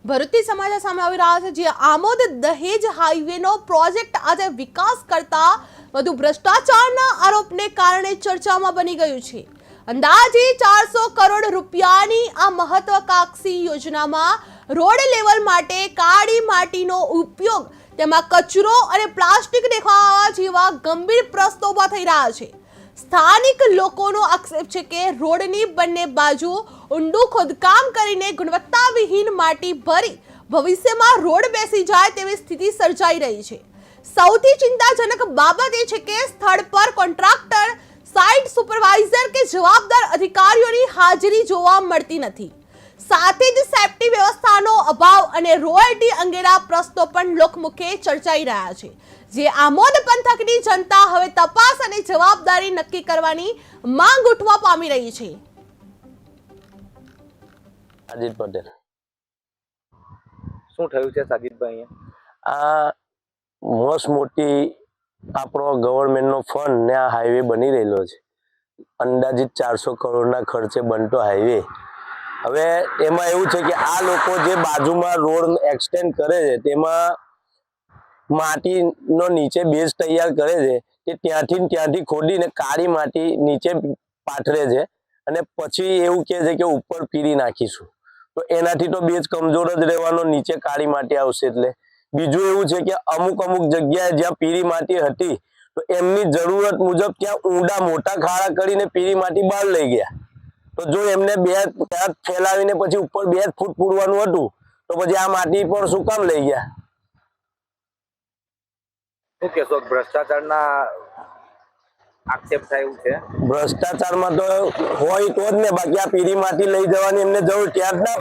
ભરૂચથી સમાચાર સામે આવી રહ્યા છે, જે આમોદ દહેજ હાઈવેનો પ્રોજેક્ટ આજે વિકાસ કરતા વધુ ભ્રષ્ટાચારના આરોપને કારણે ચર્ચામાં બની ગયું છે। અંદાજે 400 કરોડ રૂપિયાની આ મહત્વાકાંક્ષી યોજનામાં રોડ લેવલ માટે કાળી માટીનો ઉપયોગ, તેમાં કચરો અને પ્લાસ્ટિક દેખાવા જેવા ગંભીર પ્રશ્નો ઊભા થઈ રહ્યા છે। સ્થાનિક લોકોનો આક્ષેપ છે કે રોડની બંને બાજુ ઊંડું ખોદકામ કરીને ગુણવત્તાવિહીન માટી ભરી ભવિષ્યમાં રોડ બેસી જાય તેવી સ્થિતિ સર્જાઈ રહી છે। સૌથી ચિંતાજનક બાબત એ છે કે સ્થળ પર કોન્ટ્રાક્ટર, સાઇટ સુપરવાઇઝર કે જવાબદાર અધિકારીઓની હાજરી જોવા મળતી નથી। સાથે જ સેફ્ટી વ્યવસ્થાનો અભાવ અને રોયલ્ટી અંગેના પ્રશ્નો પણ લોકમુખે ચર્ચાઈ રહ્યા છે, જે આમોદ પંથકની જનતા હવે તપાસ અને જવાબદારી નક્કી કરવાની માંગ ઉઠવા પામી રહી છે। સાજીદ પટેલ। શું થયું છે સાજીદભાઈ? આ મોસ્ટ મોટી આપણો ગવર્મેન્ટનો ફંડ ને આ હાઈવે બની રહેલો છે। અંદાજિત 400 કરોડના ખર્ચે બનતો હાઈવે। હવે એમાં એવું છે કે આ લોકો જે બાજુમાં રોડ એક્સટેન્ડ કરે છે તેમાં માટીનો નીચે બેઝ તૈયાર કરે છે, તે ત્યાંથી ખોદીને કાળી માટી નીચે પાથરે છે અને પછી એવું કહે છે કે ઉપર પીરી નાખીશું, તો એનાથી તો બેઝ કમજોર જ રહેવાનો, નીચે કાળી માટી આવશે। એટલે બીજું એવું છે કે અમુક જગ્યાએ જ્યાં પીરી માટી હતી તો એમની જરૂરત મુજબ ત્યાં ઊંડા મોટા ખાડા કરીને પીરી માટી બહાર લઈ ગયા। તો જો એમને 2 હાથ ફેલાવીને પછી ઉપર 2 ફૂટ પૂરવાનું હતું તો પછી આ માટી પર શું કામ લઈ ગયા? શું કહેશો, ભ્રષ્ટાચારના આક્ષેપ થાય એવું છે? ભ્રષ્ટાચારમાં તો હોય તો જ ને, બાકી આ પીરી માટી લઈ જવાની એમને જરૂર ત્યાં જ ના,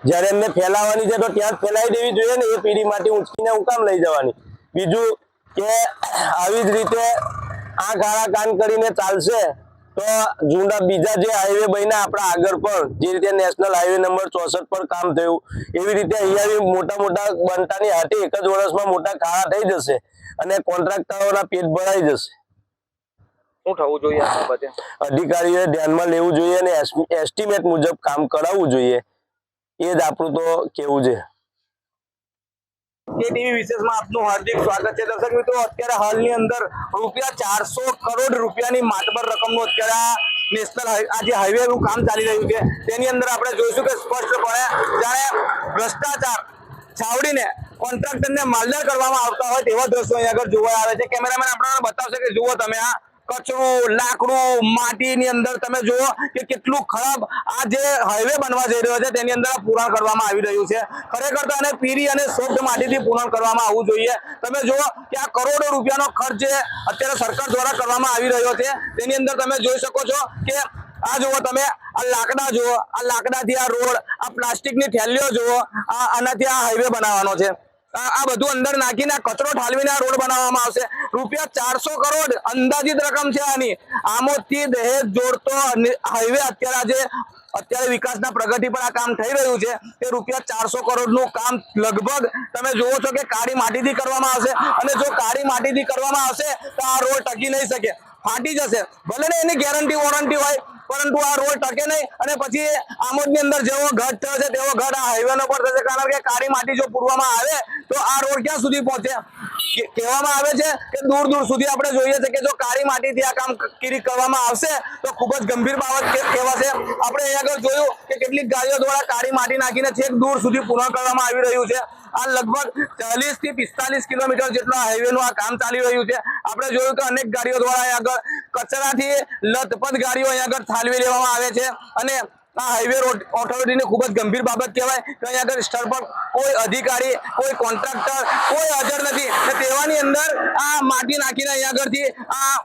જ્યારે એમને ફેલાવાની છે તો ત્યાં જ ફેલાવી દેવી જોઈએ ને। એ પીરી માટી ઊંચકીને હું કામ લઈ જવાની? બીજું કે આવી જ રીતે આ ગાળા કાન કરીને ચાલશે તો જૂના બીજા જે હાઈવે બન્યા આપણા આગળ પણ, જે રીતે નેશનલ હાઈવે નંબર 64 પર કામ થયું, એવી રીતે અહીંયા મોટા બનતાની હાથે એક જ વર્ષમાં મોટા ખાડા થઈ જશે અને કોન્ટ્રાક્ટરોના પેટ ભરાઈ જશે। શું થવું જોઈએ આ બાબતે? અધિકારીઓએ ધ્યાનમાં લેવું જોઈએ અને એસ્ટિમેટ મુજબ કામ કરાવવું જોઈએ, એ જ આપણું તો કેવું છે। ટીવી વિશેષમાં આપનું હાર્દિક સ્વાગત છે। દર્શક મિત્રો, અત્યારે હાલની અંદર ₹400 કરોડ રૂપિયાની માતબર રકમનું અત્યારે નેશનલ આ જે હાઈવેનું કામ ચાલી રહ્યું છે તેની અંદર આપણે જોઈશું કે સ્પષ્ટપણે જાણે ભ્રષ્ટાચાર છાવડીને કોન્ટ્રાક્ટરને માલદાર કરવામાં આવતા હોય તેવા દ્રશ્યો અહીં આગળ જોવા આવે છે। કેમેરામેન આપણને બતાવશે કે જુઓ તમે, આ કચરું, લાકડું, માટીની અંદર તમે જુઓ કે કેટલું ખરાબ આ જે હાઈવે બનવા જઈ રહ્યો છે તેની અંદર પૂરણ કરવામાં આવી રહ્યું છે। ખરેખર તો આને પીરી અને સોફ્ટ માટીથી પૂરણ કરવામાં આવવું જોઈએ। તમે જુઓ કે આ કરોડો રૂપિયાનો ખર્ચ જે અત્યારે સરકાર દ્વારા કરવામાં આવી રહ્યો છે તેની અંદર તમે જોઈ શકો છો કે આ જુઓ તમે, આ લાકડા જુઓ, આ લાકડાથી આ રોડ, આ પ્લાસ્ટિકની થેલીઓ જુઓ, આનાથી આ હાઈવે બનાવવાનો છે। આ બધું અંદર નાખીને કચરો ઠાલવીને આ રોડ બનાવવામાં આવશે। ₹400 કરોડ અંદાજિત રકમ છે આની। આમોદથી દહેજ જોડતો હાઈવે અત્યારે વિકાસના પ્રગતિ પર આ કામ થઈ રહ્યું છે તે ₹400 કરોડનું કામ લગભગ તમે જુઓ છો કે કાળી માટીથી કરવામાં આવશે અને જો કાળી માટીથી કરવામાં આવશે તો આ રોડ ટકી નહીં શકે, ફાટી જશે। ભલે ને એની ગેરંટી વોરંટી હોય, પરંતુ આ રોડ ટકે નહીં અને પછી આમોદની અંદર જેવો ઘટ થયો છે તેવો ઘટ આ હાઈવેનો પર થશે, કારણ કે કાળી માટી જો પૂરવામાં આવે તો આ રોડ ક્યાં સુધી પહોંચે? કહેવામાં આવે છે કે દૂર સુધી આપણે જોઈએ છે કે જો કાળી માટીથી આ કામ કરવામાં આવશે તો ખૂબ જ ગંભીર બાબત કહેવાશે। આપણે અહીં આગળ જોયું કે કેટલીક ગાડીઓ દ્વારા કાળી માટી નાખીને છેક દૂર સુધી પૂર્ણ કરવામાં આવી રહ્યું છે। આ લગભગ 40 થી 45 કિલોમીટર જેટલા હાઈવેનું આ કામ ચાલી રહ્યું છે। આપણે જોયું કે અનેક ગાડીઓ દ્વારા અહીં આગળ કચરાથી લથપથ ગાડીઓ અહીં આગળ ઠાલવી લેવામાં આવે છે અને આ હાઈવે રોડ ઓથોરિટીની ખૂબ જ ગંભીર બાબત કહેવાય કે અહીં આગળ સ્થળ પર કોઈ અધિકારી, કોઈ કોન્ટ્રાક્ટર કોઈ હાજર નથી। તેવાની અંદર આ માટી નાખીને અહીં આગળથી આ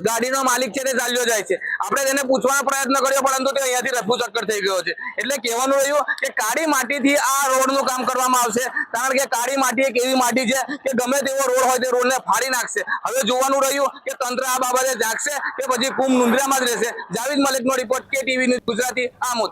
ગાડીનો માલિક છે તે ચાલ્યો જાય છે। આપણે તેને પૂછવાનો પ્રયત્ન કર્યો પરંતુ તે અહીંયાથી રફુ ચક્કર થઈ ગયો છે। એટલે કહેવાનું રહ્યું કે કાળી માટીથી આ રોડનું કામ કરવામાં આવશે, કારણ કે કાળી માટી એક એવી માટી છે કે ગમે તેવો રોડ હોય તે રોડને ફાડી નાખશે। હવે જોવાનું રહ્યું કે તંત્ર આ બાબતે જાગશે કે પછી કુંભ નુંદ્રામાં જ રહેશે। જાવેદ મલિકનો report, KTV news Gujarati, Amod.